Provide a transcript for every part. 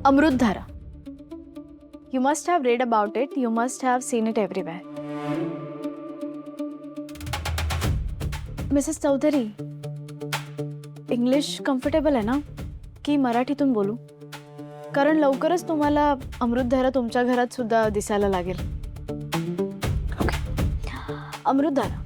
Amrutdhara. You must have read about it. You must have seen it everywhere. Mrs. Chaudhary, English comfortable आहे ना की मराठीतून बोलू? कारण लवकरच तुम्हाला अमृतधारा तुमच्या घरात सुद्धा दिसायला लागेल. Amritdhara.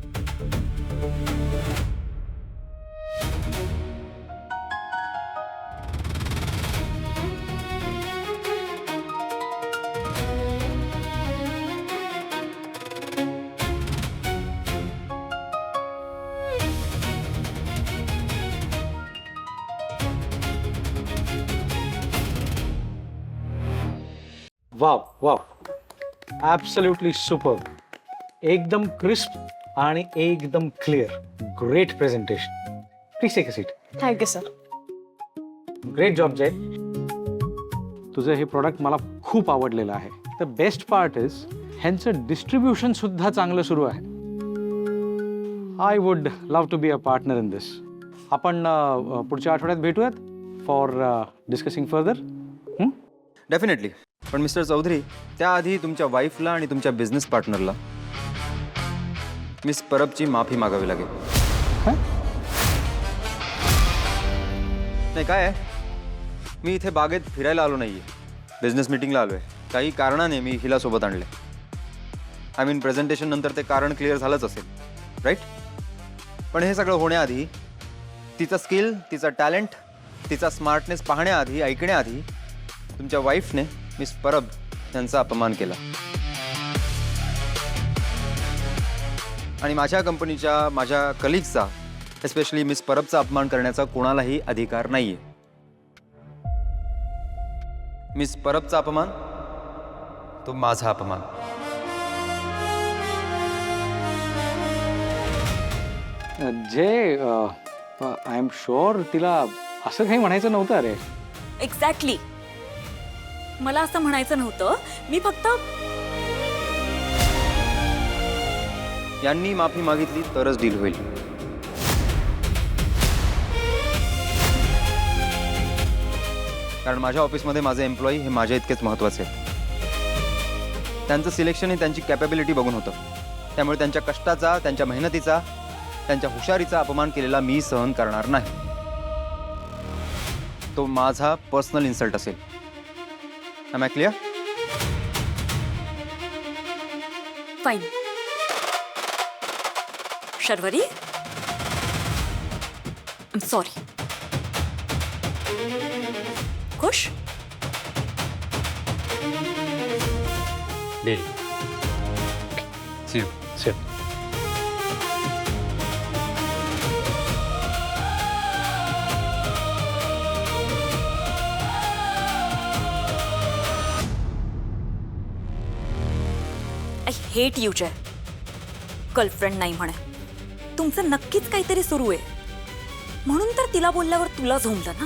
Wow wow, absolutely super. एकदम क्रिस्प आणि एकदम clear. Great presentation. Please take a seat. Thank you sir. Great job Jay. तुझं हे प्रॉडक्ट मला खूप आवडलेलं आहे. द बेस्ट पार्ट इज ह्यांचं डिस्ट्रीब्युशन सुद्धा चांगलं सुरू आहे. I would love to be a partner in this. आपण पुढच्या आठवड्यात भेटूयात फॉर डिस्कसिंग फर्दर. डेफिनेटली. पण मिस्टर चौधरी, त्याआधी तुमच्या वाईफला आणि तुमच्या बिझनेस पार्टनरला मिस परबची माफी मागावी लागेल. नाही काय आहे, मी इथे बागेत फिरायला आलो नाही आहे, बिझनेस मीटिंगला आलो आहे. काही कारणाने मी हिला सोबत आणले. आय मीन प्रेझेंटेशन नंतर ते कारण क्लिअर झालंच असेल, राईट? पण हे सगळं होण्याआधी तिचा स्किल, तिचा टॅलेंट, तिचा स्मार्टनेस पाहण्याआधी, ऐकण्याआधी तुमच्या वाईफने मिस परब यांचा अपमान केला. आणि माझ्या कंपनीच्या, माझ्या कलिग्सचा, एस्पेशली मिस परबचा अपमान करण्याचा कोणालाही अधिकार नाहीये. मिस परबचा अपमान तो माझा अपमान. जय, आय एम शुअर तिला असं काही म्हणायचं नव्हतं. अरे एक्झॅक्टली, मला असं म्हणायचं नव्हतं. मी फक्त यांनी माफी मागितली तरच डील होईल. कारण माझ्या ऑफिसमध्ये माझे एम्प्लॉई हे माझ्या इतकेच महत्त्वाचे आहेत. त्यांचं सिलेक्शन हे त्यांची कॅपॅबिलिटी बघून होतं. त्यामुळे त्यांच्या कष्टाचा, त्यांच्या मेहनतीचा, त्यांच्या हुशारीचा अपमान केलेला मी सहन करणार नाही. तो माझा पर्सनल इन्सल्ट असेल. Am I clear? Fine. Sharvari, sorry. खुश? Deal. See you. sit. I hate you Jay. Girlfriend नाही म्हणे. तुमचं नक्कीच काहीतरी सुरू आहे म्हणून तर तिला बोलल्यावर तुला झोंबलं ना.